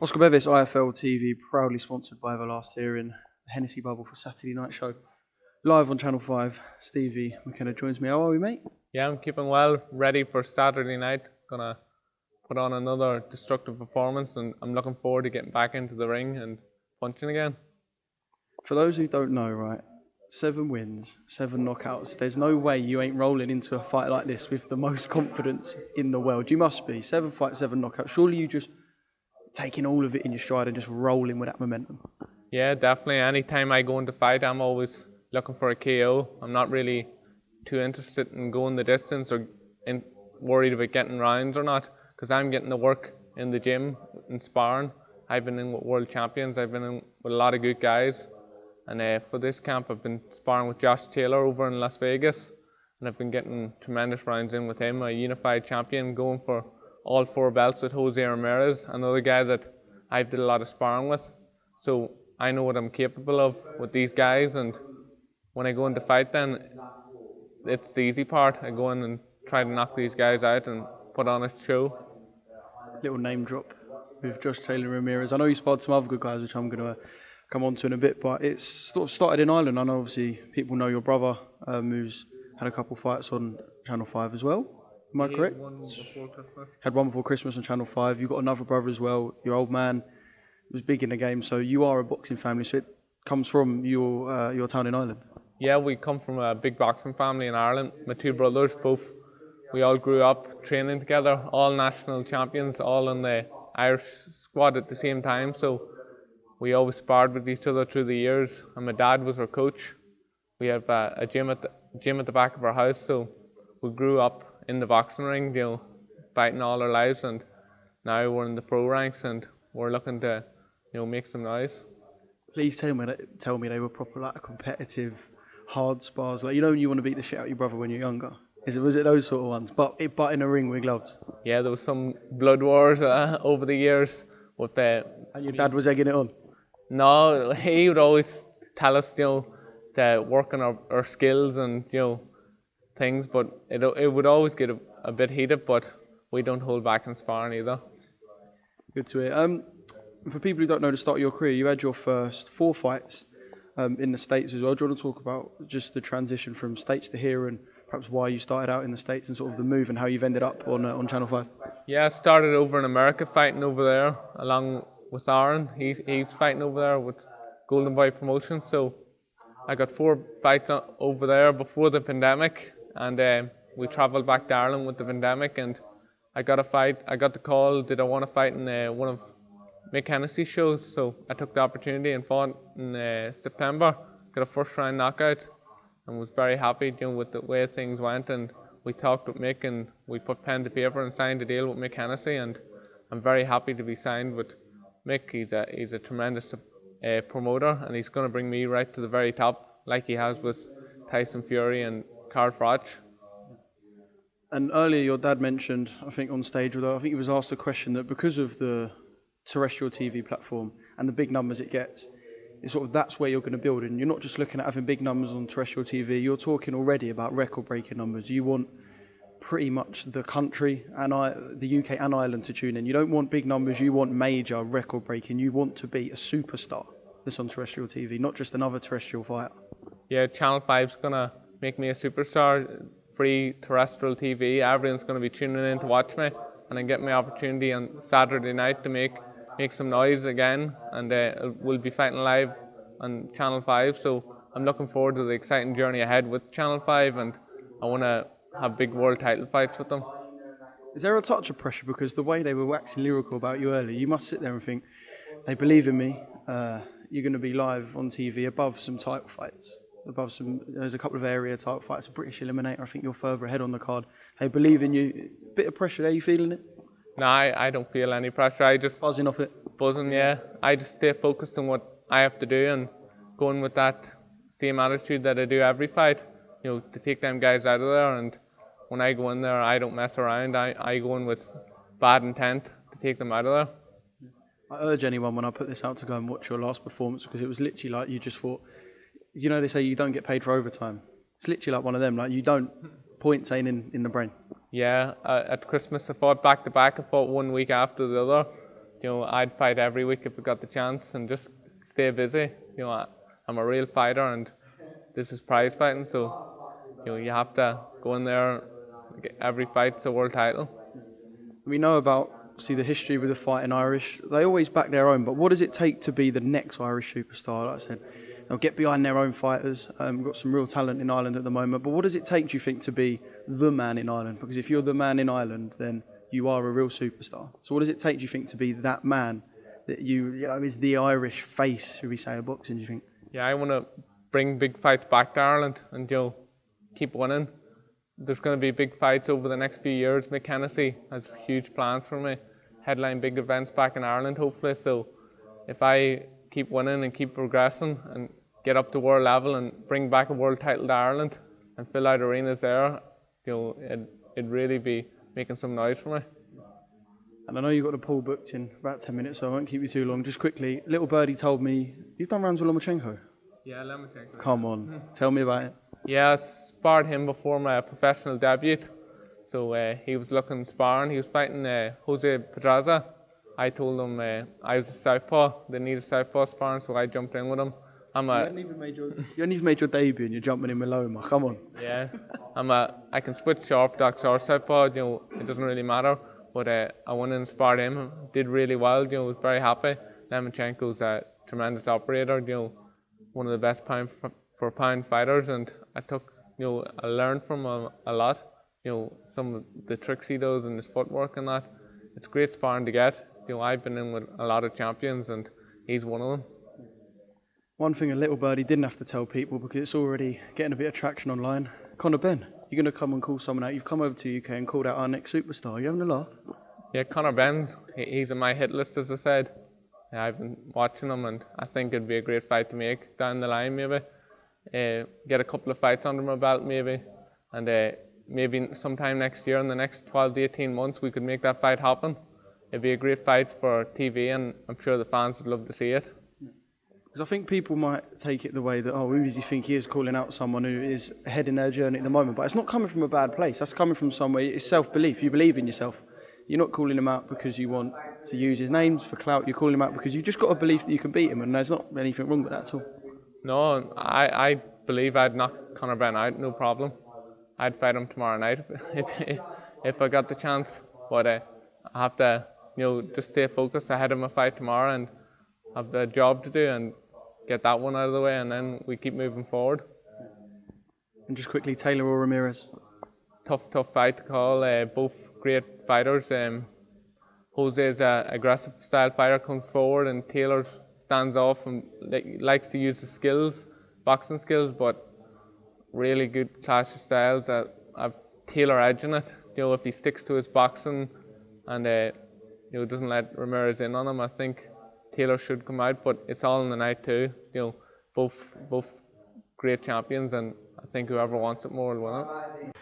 Oscar Bevis, IFL TV, proudly sponsored by Everlast here in the Hennessy Bubble for Saturday Night Show. Live on Channel 5, Stevie Mckenna joins me. How are we, mate? Yeah, I'm keeping well, ready for Saturday night. Gonna put on another destructive performance, and I'm looking forward to getting back into the ring and punching again. For those who don't know, right, 7 wins, 7 knockouts. There's no way you ain't rolling into a fight like this with the most confidence in the world. You must be. 7 fights, 7 knockouts. Surely you just taking all of it in your stride and just rolling with that momentum. Yeah, definitely. Anytime I go into fight, I'm always looking for a KO. I'm not really too interested in going the distance or worried about getting rounds or not, because I'm getting the work in the gym and sparring. I've been in with world champions. I've been in with a lot of good guys. And for this camp, I've been sparring with Josh Taylor over in Las Vegas. And I've been getting tremendous rounds in with him, a unified champion, going for all 4 belts with Jose Ramirez, another guy that I've did a lot of sparring with. So I know what I'm capable of with these guys, and when I go into fight then, it's the easy part. I go in and try to knock these guys out and put on a show. Little name drop with Josh Taylor-Ramirez. I know you sparred some other good guys, which I'm going to come on to in a bit, but it's sort of started in Ireland. I know obviously people know your brother, who's had a couple fights on Channel 5 as well. Am I correct? Had one before Christmas on Channel 5. You've got another brother as well. Your old man was big in the game, so you are a boxing family. So it comes from your town in Ireland. Yeah, we come from a big boxing family in Ireland. My 2 brothers, we all grew up training together, all national champions, all in the Irish squad at the same time. So we always sparred with each other through the years, and my dad was our coach. We have a gym at the back of our house, so we grew up in the boxing ring, fighting all our lives, and now we're in the pro ranks and we're looking to, make some noise. Please tell me they were proper like competitive, hard spars. Like, when you want to beat the shit out of your brother when you're younger. Was it those sort of ones? But in a ring with gloves. Yeah, there was some blood wars over the years with. And your dad was egging it on. No, he would always tell us, to work on our skills and things, but it would always get a bit heated, but we don't hold back in sparring either. Good to hear. For people who don't know the start of your career, you had your first 4 fights in the States as well. Do you want to talk about just the transition from States to here and perhaps why you started out in the States and sort of the move and how you've ended up on Channel 5? Yeah, I started over in America fighting over there along with Aaron. He's fighting over there with Golden Boy Promotion. So I got 4 fights over there before the pandemic, and we travelled back to Ireland with the pandemic, and I got a fight. I got the call, did I want to fight in one of Mckenna's shows? So I took the opportunity and fought in September, got a first round knockout, and was very happy with the way things went. And we talked with Mick, and we put pen to paper and signed a deal with Mckenna, and I'm very happy to be signed with Mick. He's a tremendous promoter, and he's going to bring me right to the very top, like he has with Tyson Fury and Carl Froch. And earlier your dad mentioned, I think on stage, although I think he was asked a question, that because of the terrestrial TV platform and the big numbers it gets, it's sort of that's where you're going to build. And you're not just looking at having big numbers on terrestrial TV, you're talking already about record-breaking numbers. You want pretty much the country and the UK and Ireland to tune in. You don't want big numbers, you want major record-breaking. You want to be a superstar that's on terrestrial TV, not just another terrestrial fighter. Yeah, Channel 5's going to make me a superstar. Free terrestrial TV, everyone's going to be tuning in to watch me, and then get my opportunity on Saturday night to make some noise again, and we'll be fighting live on Channel 5, so I'm looking forward to the exciting journey ahead with Channel 5, and I want to have big world title fights with them. Is there a touch of pressure, because the way they were waxing lyrical about you earlier, you must sit there and think, they believe in me, you're going to be live on TV above some title fights? There's a couple of area title fights, a British Eliminator. I think you're further ahead on the card. They believe in you. Bit of pressure there. You feeling it? No, I don't feel any pressure. I just buzzing off it. Buzzing, yeah. I just stay focused on what I have to do and going with that same attitude that I do every fight. To take them guys out of there. And when I go in there, I don't mess around. I go in with bad intent to take them out of there. I urge anyone when I put this out to go and watch your last performance, because it was literally like you just thought. They say you don't get paid for overtime. It's literally like one of them. Like, you don't, points ain't in the brain. Yeah, at Christmas I fought back to back. I fought 1 week after the other. I'd fight every week if I got the chance and just stay busy. I'm a real fighter and this is prize fighting, so you have to go in there. Every fight's a world title. We know about, see, the history with the fighting Irish. They always back their own, but what does it take to be the next Irish superstar? Like I said, they'll get behind their own fighters. We've got some real talent in Ireland at the moment, but what does it take, do you think, to be the man in Ireland? Because if you're the man in Ireland, then you are a real superstar. So what does it take, do you think, to be that man that is the Irish face, should we say, of boxing, do you think? Yeah, I want to bring big fights back to Ireland and keep winning. There's going to be big fights over the next few years. Mckenna has huge plans for me, headline big events back in Ireland hopefully. So if I keep winning and keep progressing and get up to world level and bring back a world title to Ireland and fill out arenas there, it'd really be making some noise for me. And I know you've got the pool booked in about 10 minutes, so I won't keep you too long. Just quickly, little birdie told me you've done rounds with Lomachenko. Yeah, Lomachenko. Come on, tell me about it. Yeah, I sparred him before my professional debut. So he was looking sparring. He was fighting Jose Pedraza. I told him I was a southpaw. They needed southpaw sparring, so I jumped in with him. You haven't even made your debut and you're jumping in with Loma. Come on. Yeah, I can switch orthodox or southpaw. It doesn't really matter. But I went in and sparred him. Did really well. Was very happy. Lomachenko's a tremendous operator. One of the best pound for pound fighters, and I learned from him a lot. Some of the tricks he does and his footwork and that. It's great sparring to get. I've been in with a lot of champions, and he's one of them. One thing a little birdie didn't have to tell people because it's already getting a bit of traction online. Conor Benn, you're going to come and call someone out. You've come over to UK and called out our next superstar. You having a laugh? Yeah, Conor Benn, he's on my hit list, as I said. Yeah, I've been watching him, and I think it'd be a great fight to make down the line, maybe. Get a couple of fights under my belt, maybe. And maybe sometime next year, in the next 12 to 18 months, we could make that fight happen. It'd be a great fight for TV, and I'm sure the fans would love to see it. Because I think people might take it the way that, who does he think he is, calling out someone who is ahead in their journey at the moment? But it's not coming from a bad place. That's coming from somewhere. It's self-belief. You believe in yourself. You're not calling him out because you want to use his names for clout. You're calling him out because you've just got a belief that you can beat him, and there's not anything wrong with that at all. No, I believe I'd knock Conor Benn out, no problem. I'd fight him tomorrow night if I got the chance. But I have to, just stay focused ahead of my fight tomorrow and have the job to do and get that one out of the way, and then we keep moving forward. And just quickly, Taylor or Ramirez? Tough fight to call. Both great fighters. Jose is an aggressive style fighter, comes forward, and Taylor stands off and likes to use the skills, boxing skills, but really good clash of styles. I've Taylor edging it. If he sticks to his boxing and doesn't let Ramirez in on him, I think Taylor should come out. But it's all in the night too. Both great champions, and I think whoever wants it more will win it.